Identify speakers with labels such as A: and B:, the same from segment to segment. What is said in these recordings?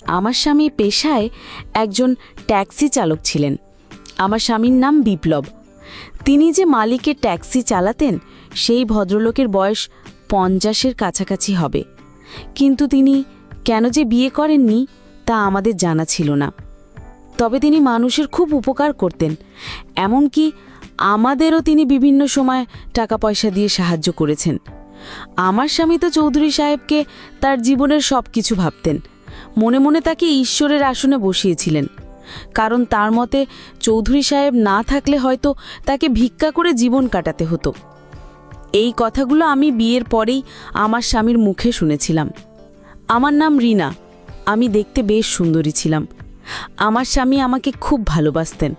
A: আমার স্বামী পেশায় একজন ট্যাক্সি চালক ছিলেন। আমার স্বামীর নাম বিপ্লব। তিনি যে মালিকের ট্যাক্সি চালাতেন সেই ভদ্রলোকের বয়স 50-এর কাছাকাছি হবে, কিন্তু তিনি কেন যে বিয়ে করেননি তা আমাদের জানা ছিল না। তবে তিনি মানুষের খুব উপকার করতেন, এমনকি আমাদেরও তিনি বিভিন্ন সময় টাকা পয়সা দিয়ে সাহায্য করেছেন। আমার স্বামী তো চৌধুরী সাহেবকে তার জীবনের সব কিছু ভাবতেন, মনে মনে তাকে ঈশ্বরের আসনে বসিয়েছিলেন, কারণ তার মতে চৌধুরী সাহেব না থাকলে হয়তো তাকে ভিক্ষা করে জীবন কাটাতে হতো। এই কথাগুলো আমি বিয়ের পরেই আমার স্বামীর মুখে শুনেছিলাম। আমার নাম রিনা, আমি দেখতে বেশ সুন্দরী ছিলাম। আমার স্বামী আমাকে খুব ভালোবাসতেন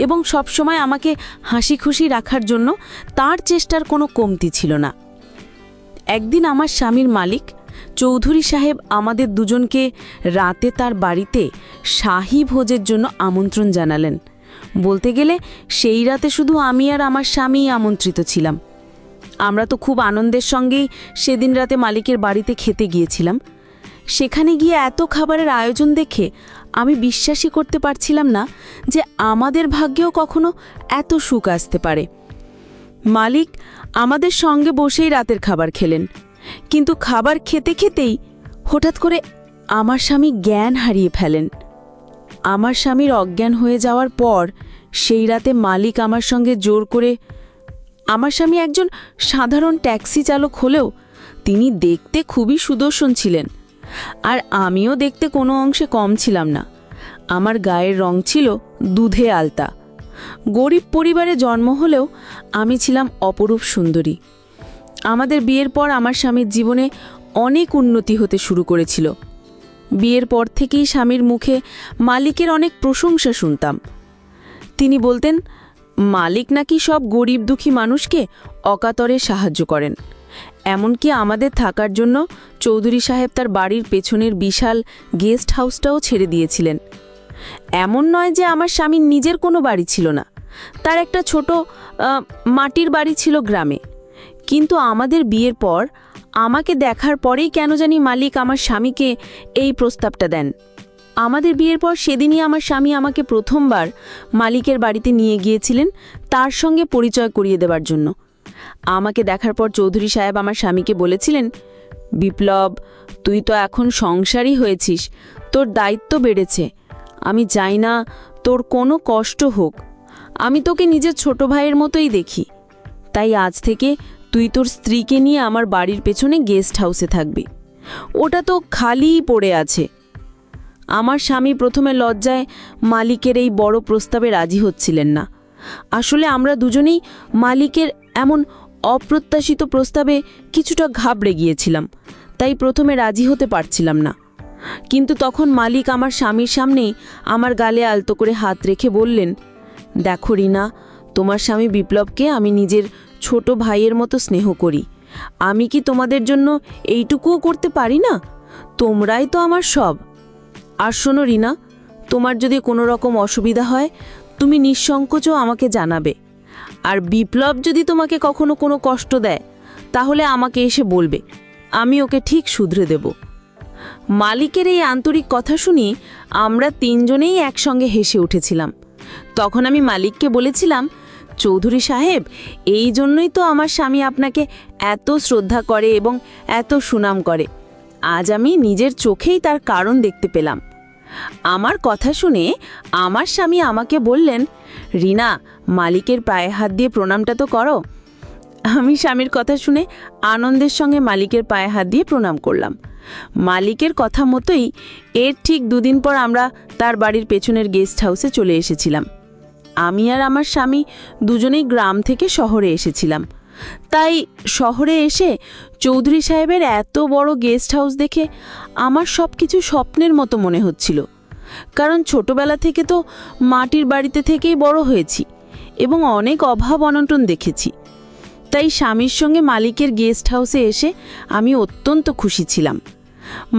A: এবং সবসময় আমাকে হাসি খুশি রাখার জন্য তার চেষ্টার কোনো কমতি ছিল না। একদিন আমার স্বামীর মালিক চৌধুরী সাহেব আমাদের দুজনকে রাতে তার বাড়িতে শাহী ভোজের জন্য আমন্ত্রণ জানালেন। বলতে গেলে সেই রাতে শুধু আমি আর আমার স্বামীই আমন্ত্রিত ছিলাম। আমরা তো খুব আনন্দের সঙ্গেই সেদিন রাতে মালিকের বাড়িতে খেতে গিয়েছিলাম। সেখানে গিয়ে এত খাবারের আয়োজন দেখে আমি বিশ্বাসই করতে পারছিলাম না যে আমাদের ভাগ্যেও কখনো এত সুখ আসতে পারে। মালিক আমাদের সঙ্গে বসেই রাতের খাবার খেলেন, কিন্তু খাবার খেতে খেতেই হঠাৎ করে আমার স্বামী জ্ঞান হারিয়ে ফেলেন। আমার স্বামীর অজ্ঞান হয়ে যাওয়ার পর সেই রাতে মালিক আমার সঙ্গে জোর করে, আমার স্বামী একজন সাধারণ ট্যাক্সি চালক হলেও তিনি দেখতে খুবই সুদর্শন ছিলেন, আর আমিও দেখতে কোনো অংশে কম ছিলাম না। আমার গায়ের রং ছিল দুধে আলতা। গরিব পরিবারে জন্ম হলেও আমি ছিলাম অপরূপ সুন্দরী। আমাদের বিয়ের পর আমার স্বামীর জীবনে অনেক উন্নতি হতে শুরু করেছিল। বিয়ের পর থেকেই স্বামীর মুখে মালিকের অনেক প্রশংসা শুনতাম। তিনি বলতেন মালিক নাকি সব গরিব দুঃখী মানুষকে অকাতরে সাহায্য করেন। এমনকি আমাদের থাকার জন্য চৌধুরী সাহেব তার বাড়ির পেছনের বিশাল গেস্ট হাউসটাও ছেড়ে দিয়েছিলেন। এমন নয় যে আমার স্বামীর নিজের কোনো বাড়ি ছিল না, তার একটা ছোট মাটির বাড়ি ছিল গ্রামে। কিন্তু আমাদের বিয়ের পর আমাকে দেখার পরেই কেন জানি মালিক আমার স্বামীকে এই প্রস্তাবটা দেন। আমাদের বিয়ের পর সেদিনই আমার স্বামী আমাকে প্রথমবার মালিকের বাড়িতে নিয়ে গিয়েছিলেন তার সঙ্গে পরিচয় করিয়ে দেওয়ার জন্য। আমাকে দেখার পর চৌধুরী সাহেব আমার স্বামীকে বলেছিলেন, বিপ্লব, তুই তো এখন সংসারী হয়েছিস, তোর দায়িত্ব বেড়েছে। আমি চাই না তোর কোনো কষ্ট হোক। আমি তোকে নিজের ছোট ভাইয়ের মতোই দেখি। তাই আজ থেকে তুই তোর স্ত্রীকে নিয়ে আমার বাড়ির পেছনে গেস্ট হাউসে থাকবি। ওটা তো খালিই পড়ে আছে। আমার স্বামী প্রথমে লজ্জায় মালিকের এই বড় প্রস্তাবে রাজি হচ্ছিলেন না। আসলে আমরা দুজনেই মালিকের এমন অপ্রত্যাশিত প্রস্তাবে কিছুটা ঘাবড়ে গিয়েছিলাম, তাই প্রথমে রাজি হতে পারছিলাম না। কিন্তু তখন মালিক আমার স্বামীর সামনেই আমার গালে আলতো করে হাত রেখে বললেন, দেখো রিনা, তোমার স্বামী বিপ্লবকে আমি নিজের ছোট ভাইয়ের মতো স্নেহ করি। আমি কি তোমাদের জন্য এইটুকুও করতে পারি না? তোমরাই তো আমার সব। আর শোনো রিনা, তোমার যদি কোনো রকম অসুবিধা হয় তুমি নিঃসংকোচ আমাকে জানাবে। আর বিপ্লব যদি তোমাকে কখনো কোনো কষ্ট দেয় তাহলে আমাকে এসে বলবে, আমি ওকে ঠিক শুধরে দেব। মালিকের এই আন্তরিক কথা শুনি আমরা তিনজনেই একসঙ্গে হেসে উঠেছিলাম। তখন আমি মালিককে বলেছিলাম, চৌধুরী সাহেব, এই জন্যই তো আমার স্বামী আপনাকে এত শ্রদ্ধা করে এবং এত সুনাম করে। আজ আমি নিজের চোখেই তার কারণ দেখতে পেলাম। আমার কথা শুনে আমার স্বামী আমাকে বললেন, রিনা, মালিকের পায়ে হাত দিয়ে প্রণামটা তো করো। আমি স্বামীর কথা শুনে আনন্দের সঙ্গে মালিকের পায়ে হাত দিয়ে প্রণাম করলাম। মালিকের কথা মতোই এর ঠিক 2 দিন পর আমরা তার বাড়ির পেছনের গেস্ট হাউসে চলে এসেছিলাম। আমি আর আমার স্বামী দুজনেই গ্রাম থেকে শহরে এসেছিলাম। তাই শহরে এসে চৌধুরী সাহেবের এত বড় গেস্ট হাউস দেখে আমার সব কিছু স্বপ্নের মতো মনে হচ্ছিল, কারণ ছোটবেলা থেকে তো মাটির বাড়িতে থেকেই বড় হয়েছি এবং অনেক অভাব অনটন দেখেছি। তাই স্বামীর সঙ্গে মালিকের গেস্ট হাউসে এসে আমি অত্যন্ত খুশি ছিলাম।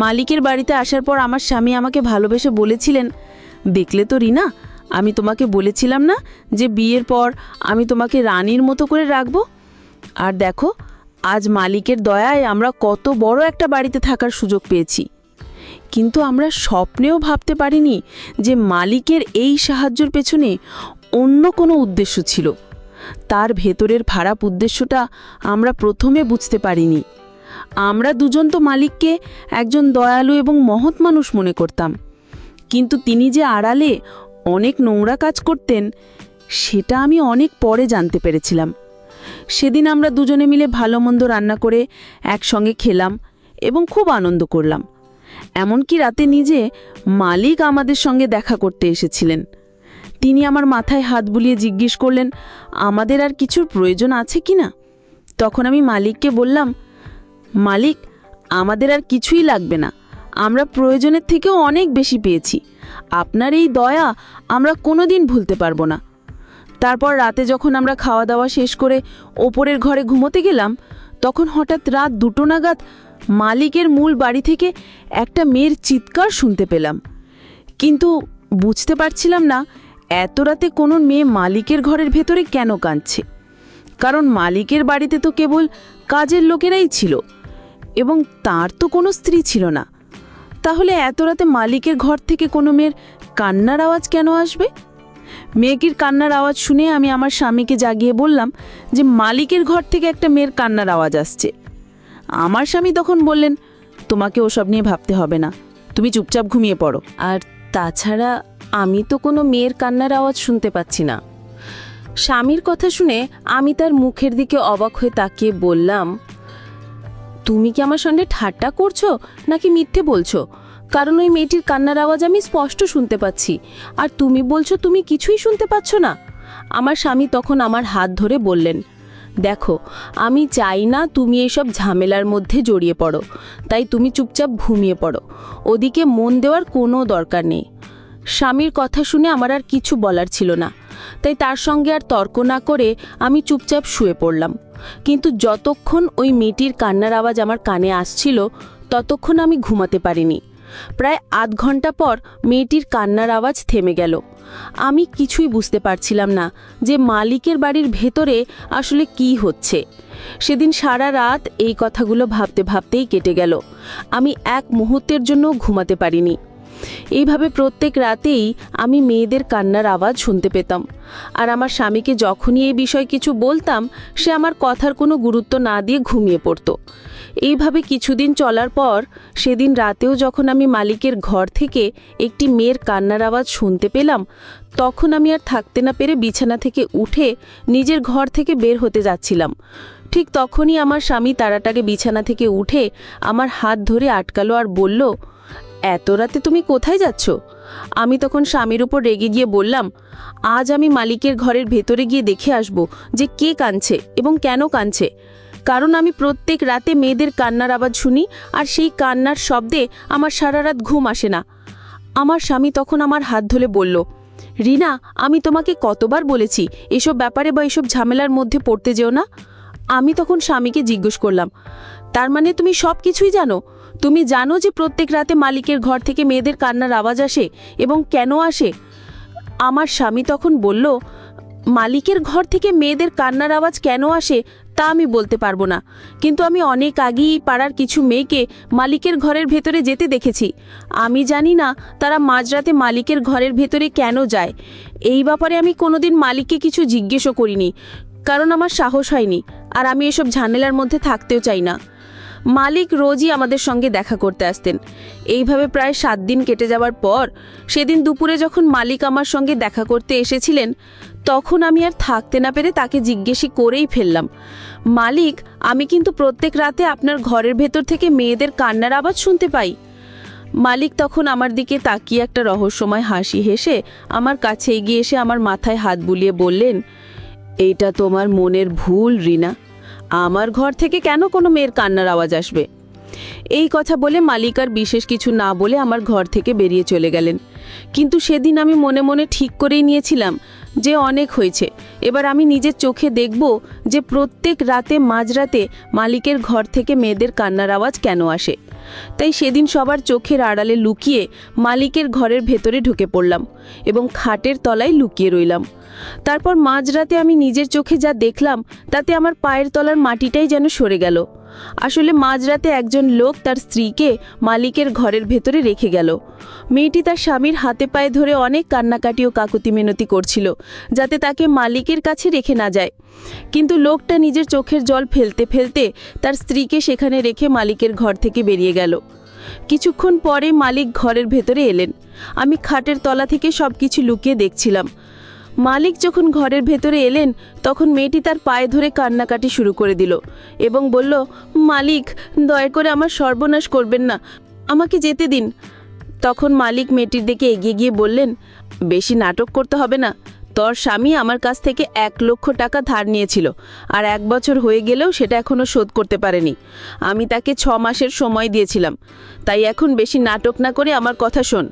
A: মালিকের বাড়িতে আসার পর আমার স্বামী আমাকে ভালোবেসে বলেছিলেন, দেখলে তো রিনা, আমি তোমাকে বলেছিলাম না যে বিয়ের পর আমি তোমাকে রানীর মতো করে রাখব। আর দেখো, আজ মালিকের দয়ায় আমরা কত বড় একটা বাড়িতে থাকার সুযোগ পেয়েছি। কিন্তু আমরা স্বপ্নেও ভাবতে পারিনি যে মালিকের এই সাহায্যের পেছনে অন্য কোনো উদ্দেশ্য ছিল। তার ভেতরের খারাপ উদ্দেশ্যটা আমরা প্রথমে বুঝতে পারিনি। আমরা দুজন তো মালিককে একজন দয়ালু এবং মহৎ মানুষ মনে করতাম, কিন্তু তিনি যে আড়ালে অনেক নোংরা কাজ করতেন সেটা আমি অনেক পরে জানতে পেরেছিলাম। সেদিন আমরা দুজনে মিলে ভালো মন্দ রান্না করে একসঙ্গে খেলাম এবং খুব আনন্দ করলাম। এমনকি রাতে নিজে মালিক আমাদের সঙ্গে দেখা করতে এসেছিলেন। তিনি আমার মাথায় হাত বুলিয়ে জিজ্ঞেস করলেন আমাদের আর কিছুর প্রয়োজন আছে কি না। তখন আমি মালিককে বললাম, মালিক, আমাদের আর কিছুই লাগবে না, আমরা প্রয়োজনের থেকেও অনেক বেশি পেয়েছি। আপনার এই দয়া আমরা কোনোদিন ভুলতে পারবো না। তারপর রাতে যখন আমরা খাওয়া দাওয়া শেষ করে ওপরের ঘরে ঘুমোতে গেলাম, তখন হঠাৎ রাত 2টো নাগাদ মালিকের মূল বাড়ি থেকে একটা মেয়ের চিৎকার শুনতে পেলাম। কিন্তু বুঝতে পারছিলাম না এত রাতে কোনো মেয়ে মালিকের ঘরের ভেতরে কেন কাঁদছে, কারণ মালিকের বাড়িতে তো কেবল কাজের লোকেরাই ছিল এবং তার তো কোনো স্ত্রী ছিল না। তাহলে এত রাতে মালিকের ঘর থেকে কোনো মেয়ের কান্নার আওয়াজ কেন আসবে? মেয়েটির কান্নার আওয়াজ শুনে আমি আমার স্বামীকে জাগিয়ে বললাম যে মালিকের ঘর থেকে একটা মেয়ের কান্নার আওয়াজ আসছে। আমার স্বামী তখন বললেন, তোমাকে ওসব নিয়ে ভাবতে হবে না, তুমি চুপচাপ ঘুমিয়ে পড়ো।
B: আর তাছাড়া আমি তো কোনো মেয়ের কান্নার আওয়াজ শুনতে পাচ্ছি না। স্বামীর কথা শুনে আমি তার মুখের দিকে অবাক হয়ে তাকিয়ে বললাম, তুমি কি আমার সঙ্গে ঠাট্টা করছো নাকি মিথ্যে বলছো? কারণ ওই মেয়েটির কান্নার আওয়াজ আমি স্পষ্ট শুনতে পাচ্ছি, আর তুমি বলছো তুমি কিছুই শুনতে পাচ্ছ না। আমার স্বামী তখন আমার হাত ধরে বললেন, দেখো, আমি চাই না তুমি এইসব ঝামেলার মধ্যে জড়িয়ে পড়ো, তাই তুমি চুপচাপ ঘুমিয়ে পড়ো, ওদিকে মন দেওয়ার কোনো দরকার নেই। স্বামীর কথা শুনে আমার আর কিছু বলার ছিল না, তাই তার সঙ্গে আর তর্ক না করে আমি চুপচাপ শুয়ে পড়লাম। কিন্তু যতক্ষণ ওই মেয়েটির কান্নার আওয়াজ আমার কানে আসছিল ততক্ষণ আমি ঘুমাতে পারিনি। প্রায় আধ ঘন্টা পর মেয়েটির কান্নার আওয়াজ থেমে গেল। আমি কিছুই বুঝতে পারছিলাম না যে মালিকের বাড়ির ভেতরে আসলে কি হচ্ছে। সেদিন সারা রাত এই কথাগুলো ভাবতে ভাবতেই কেটে গেল। আমি এক মুহূর্তের জন্য ঘুমাতে পারিনি। এইভাবে প্রত্যেক রাতেই আমি মেয়েদের কান্নার আওয়াজ শুনতে পেতাম, আর আমার স্বামীকে যখনই এই বিষয়ে কিছু বলতাম সে আমার কথার কোনো গুরুত্ব না দিয়ে ঘুমিয়ে পড়ত। এইভাবে কিছুদিন চলার পর সেদিন রাতেও যখন আমি মালিকের ঘর থেকে একটি মেয়ের কান্নার আওয়াজ শুনতে পেলাম, তখন আমি আর থাকতে না পেরে বিছানা থেকে উঠে নিজের ঘর থেকে বের হতে যাচ্ছিলাম। ঠিক তখনই আমার স্বামী তাড়াতাড়ি বিছানা থেকে উঠে আমার হাত ধরে আটকালো আর বলল, এত রাতে তুমি কোথায় যাচ্ছ? আমি তখন স্বামীর উপর রেগে গিয়ে বললাম, আজ আমি মালিকের ঘরের ভেতরে গিয়ে দেখে আসব যে কে কাঁদছে এবং কেন কাঁদছে, কারণ আমি প্রত্যেক রাতে মেয়েদের কান্নার আওয়াজ শুনি আর সেই কান্নার শব্দে আমার সারা রাত ঘুম আসে না। আমার স্বামী তখন আমার হাত ধরে বলল, রিনা, আমি তোমাকে কতবার বলেছি এসব ব্যাপারে বা এসব ঝামেলার মধ্যে পড়তে যেও না। আমি তখন স্বামীকে জিজ্ঞেস করলাম, তার মানে তুমি সব কিছুই জানো? তুমি জানো যে প্রত্যেক রাতে মালিকের ঘর থেকে মেয়েদের কান্নার আওয়াজ আসে এবং কেন আসে? আমার স্বামী তখন বলল, মালিকের ঘর থেকে মেয়েদের কান্নার আওয়াজ কেন আসে তা আমি বলতে পারবো না, কিন্তু আমি অনেক আগেই পাড়ার কিছু মেয়েকে মালিকের ঘরের ভেতরে যেতে দেখেছি। আমি জানি না তারা মাঝরাতে মালিকের ঘরের ভেতরে কেন যায়। এই ব্যাপারে আমি কোনোদিন মালিককে কিছু জিজ্ঞেসও করিনি, কারণ আমার সাহস হয়নি, আর আমি এসব ঝামেলার মধ্যে থাকতেও চাই না। মালিক রোজই আমাদের সঙ্গে দেখা করতে আসতেন। এইভাবে প্রায় 7 দিন কেটে যাওয়ার পর সেদিন দুপুরে যখন মালিক আমার সঙ্গে দেখা করতে এসেছিলেন, তখন আমি আর থাকতে না পেরে তাকে জিজ্ঞেস করেই ফেললাম, মালিক, আমি কিন্তু প্রত্যেক রাতে আপনার ঘরের ভেতর থেকে মেয়েদের কান্নার আওয়াজ শুনতে পাই। মালিক তখন আমার দিকে তাকিয়ে একটা রহস্যময় হাসি হেসে আমার কাছে এগিয়ে এসে আমার মাথায় হাত বুলিয়ে বললেন, এইটা তোমার মনের ভুল রিনা, আমার ঘর থেকে কেন কোনো মেয়ের কান্নার আওয়াজ আসবে? এই কথা বলে মালিক আর বিশেষ কিছু না বলে আমার ঘর থেকে বেরিয়ে চলে গেলেন। কিন্তু সেদিন আমি মনে মনে ঠিক করেই নিয়েছিলাম যে অনেক হয়েছে, এবার আমি নিজের চোখে দেখব যে প্রত্যেক রাতে মাঝরাতে মালিকের ঘর থেকে মেয়েদের কান্নার আওয়াজ কেন আসে। তাই সেদিন সবার চোখের আড়ালে লুকিয়ে মালিকের ঘরের ভেতরে ঢুকে পড়লাম এবং খাটের তলায় লুকিয়ে রইলাম। তারপর মাঝরাতে আমি নিজের চোখে যা দেখলাম তাতে আমার পায়ের তলার মাটিটাই যেন সরে গেল। আসলে মাঝরাতে একজন লোক তার স্ত্রীকে মালিকের ঘরের ভেতরে রেখে গেল। মেয়েটি তার স্বামীর হাতে পায়ে ধরে অনেক কান্নাকাটি ও কাকুতি মিনতি করছিল যাতে তাকে মালিকের কাছে রেখে না যায়, কিন্তু লোকটা নিজের চোখের জল ফেলতে ফেলতে তার স্ত্রীকে সেখানে রেখে মালিকের ঘর থেকে বেরিয়ে গেল। কিছুক্ষণ পরে মালিক ঘরের ভেতরে এলেন। আমি খাটের তলা থেকে সব কিছু লুকিয়ে দেখছিলাম। মালিক যখন ঘরের ভেতরে এলেন তখন মেয়েটি তার পায়ে ধরে কান্নাকাটি শুরু করে দিল এবং বলল, মালিক, দয়া করে আমার সর্বনাশ করবেন না, আমাকে যেতে দিন। তখন মালিক মেয়েটির দিকে এগিয়ে গিয়ে বললেন, বেশি নাটক করতে হবে না। তোর স্বামী আমার কাছ থেকে 1,00,000 টাকা ধার নিয়েছিল, আর 1 বছর হয়ে গেলেও সেটা এখনও শোধ করতে পারেনি। আমি তাকে 6 মাসের সময় দিয়েছিলাম, তাই এখন বেশি নাটক না করে আমার কথা শোন।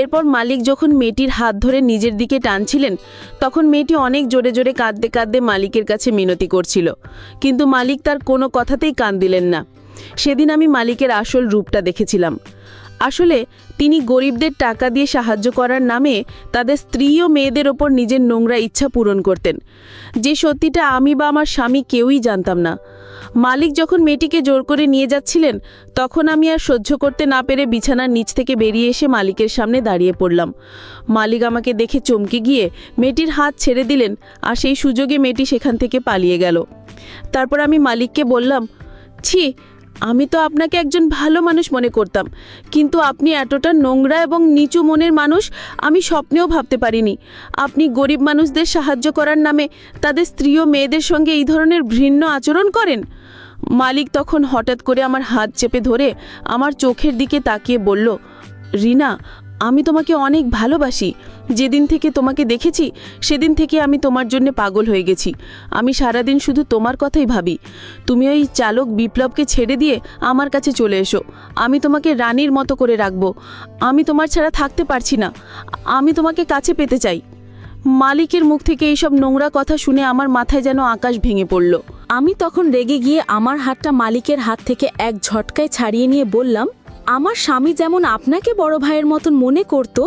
B: এরপর মালিক যখন মেয়েটির হাত ধরে নিজের দিকে টানছিলেন তখন মেয়েটি অনেক জোরে জোরে কাঁদতে কাঁদতে মালিকের কাছে মিনতি করছিল, কিন্তু মালিক তার কোনো কথাতেই কান দিলেন না। সেদিন আমি মালিকের আসল রূপটা দেখেছিলাম। আসলে তিনি গরিবদের টাকা দিয়ে সাহায্য করার নামে তাদের স্ত্রী ও মেয়েদের ওপর নিজের নোংরা ইচ্ছা পূরণ করতেন, যে সত্যিটা আমি বা আমার স্বামী কেউই জানতাম না। মালিক যখন মেয়েটিকে জোর করে নিয়ে যাচ্ছিলেন তখন আমি আর সহ্য করতে না পেরে বিছানার নিচ থেকে বেরিয়ে এসে মালিকের সামনে দাঁড়িয়ে পড়লাম। মালিক আমাকে দেখে চমকে গিয়ে মেয়েটির হাত ছেড়ে দিলেন, আর সেই সুযোগে মেয়েটি সেখান থেকে পালিয়ে গেল। তারপর আমি মালিককে বললাম, ছি, আমি তো আপনাকে একজন ভালো মানুষ মনে করতাম, কিন্তু আপনি এতটা নোংরা এবং নিচু মনের মানুষ আমি স্বপ্নেও ভাবতে পারিনি। আপনি গরিব মানুষদের সাহায্য করার নামে তাদের স্ত্রী ও মেয়েদের সঙ্গে এই ধরনের ঘৃণ্য আচরণ করেন। মালিক তখন হঠাৎ করে আমার হাত চেপে ধরে আমার চোখের দিকে তাকিয়ে বলল, রিনা, আমি তোমাকে অনেক ভালোবাসি। যেদিন থেকে তোমাকে দেখেছি সেদিন থেকে আমি তোমার জন্য পাগল হয়ে গেছি। আমি সারাদিন শুধু তোমার কথাই ভাবি। তুমি ওই চালক বিপ্লবকে ছেড়ে দিয়ে আমার কাছে চলে এসো, আমি তোমাকে রানীর মতো করে রাখবো। আমি তোমার ছাড়া থাকতে পারছি না, আমি তোমাকে কাছে পেতে চাই। মালিকের মুখ থেকে এইসব নোংরা কথা শুনে আমার মাথায় যেন আকাশ ভেঙে পড়ল।
A: আমি তখন রেগে গিয়ে আমার হাতটা মালিকের হাত থেকে এক ঝটকায় ছাড়িয়ে নিয়ে বললাম, আমার স্বামী যেমন আপনাকে বড় ভাইয়ের মতন মনে করত,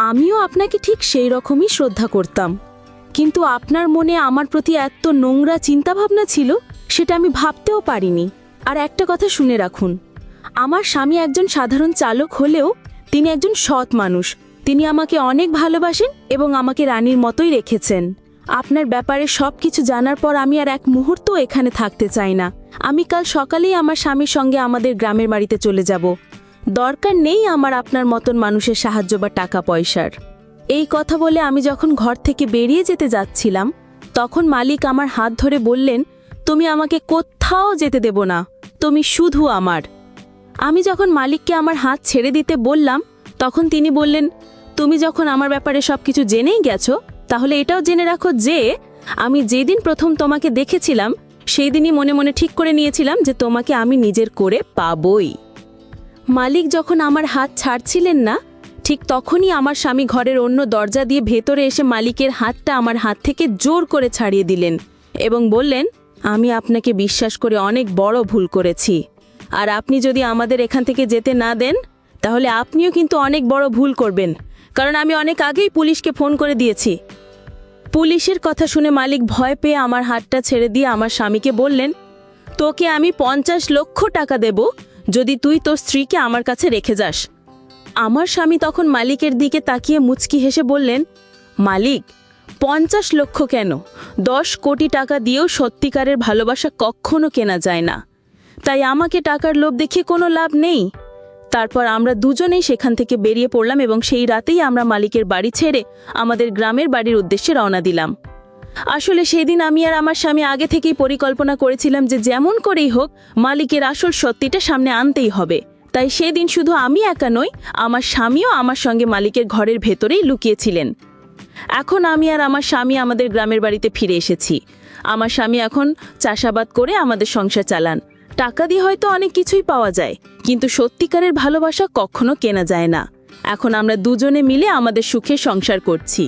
A: আমিও আপনাকে ঠিক সেই রকমই শ্রদ্ধা করতাম, কিন্তু আপনার মনে আমার প্রতি এত নোংরা চিন্তাভাবনা ছিল সেটা আমি ভাবতেও পারিনি। আর একটা কথা শুনে রাখুন, আমার স্বামী একজন সাধারণ চালক হলেও তিনি একজন সৎ মানুষ। তিনি আমাকে অনেক ভালোবাসেন এবং আমাকে রানীর মতোই রেখেছেন। আপনার ব্যাপারে সব কিছু জানার পর আমি আর এক মুহূর্তও এখানে থাকতে চাই না। আমি কাল সকালেই আমার স্বামীর সঙ্গে আমাদের গ্রামের বাড়িতে চলে যাব। দরকার নেই আমার আপনার মতন মানুষের সাহায্য বা টাকা পয়সার। এই কথা বলে আমি যখন ঘর থেকে বেরিয়ে যেতে যাচ্ছিলাম তখন মালিক আমার হাত ধরে বললেন, তুমি আমাকে কোথাও যেতে দেব না, তুমি শুধু আমার। আমি যখন মালিককে আমার হাত ছেড়ে দিতে বললাম তখন তিনি বললেন, তুমি যখন আমার ব্যাপারে সব কিছু জেনেই গেছো তাহলে এটাও জেনে রাখো যে আমি যেদিন প্রথম তোমাকে দেখেছিলাম সেই দিনই মনে মনে ঠিক করে নিয়েছিলাম যে তোমাকে আমি নিজের করে পাবই। মালিক যখন আমার হাত ছাড়ছিলেন না ঠিক তখনই আমার স্বামী ঘরের অন্য দরজা দিয়ে ভেতরে এসে মালিকের হাতটা আমার হাত থেকে জোর করে ছাড়িয়ে দিলেন এবং বললেন, আমি আপনাকে বিশ্বাস করে অনেক বড় ভুল করেছি, আর আপনি যদি আমাদের এখান থেকে যেতে না দেন তাহলে আপনিও কিন্তু অনেক বড় ভুল করবেন, কারণ আমি অনেক আগেই পুলিশকে ফোন করে দিয়েছি। পুলিশের কথা শুনে মালিক ভয় পেয়ে আমার হাতটা ছেড়ে দিয়ে আমার স্বামীকে বললেন, তোকে আমি 50 লক্ষ টাকা দেব যদি তুই তোর স্ত্রীকে আমার কাছে রেখে যাস। আমার স্বামী তখন মালিকের দিকে তাকিয়ে মুচকি হেসে বললেন, মালিক, 50 লক্ষ কেন, 10 কোটি টাকা দিয়েও সত্যিকারের ভালোবাসা কখনো কেনা যায় না, তাই আমাকে টাকার লোভ দেখিয়ে কোনো লাভ নেই। তারপর আমরা দুজনেই সেখান থেকে বেরিয়ে পড়লাম এবং সেই রাতেই আমরা মালিকের বাড়ি ছেড়ে আমাদের গ্রামের বাড়ির উদ্দেশ্যে রওনা দিলাম। আসলে সেই দিন আমি আর আমার স্বামী আগে থেকেই পরিকল্পনা করেছিলাম যে যেমন করেই হোক মালিকের আসল সত্যিটা সামনে আনতেই হবে। তাই সেদিন শুধু আমি একা নই, আমার স্বামীও আমার সঙ্গে মালিকের ঘরের ভেতরেই লুকিয়েছিলেন। এখন আমি আর আমার স্বামী আমাদের গ্রামের বাড়িতে ফিরে এসেছি। আমার স্বামী এখন চাষাবাদ করে আমাদের সংসার চালান। টাকা দিয়ে হয়তো অনেক কিছুই পাওয়া যায়, কিন্তু সত্যিকারের ভালোবাসা কখনো কেনা যায় না। এখন আমরা দুজনে মিলে আমাদের সুখে সংসার করছি।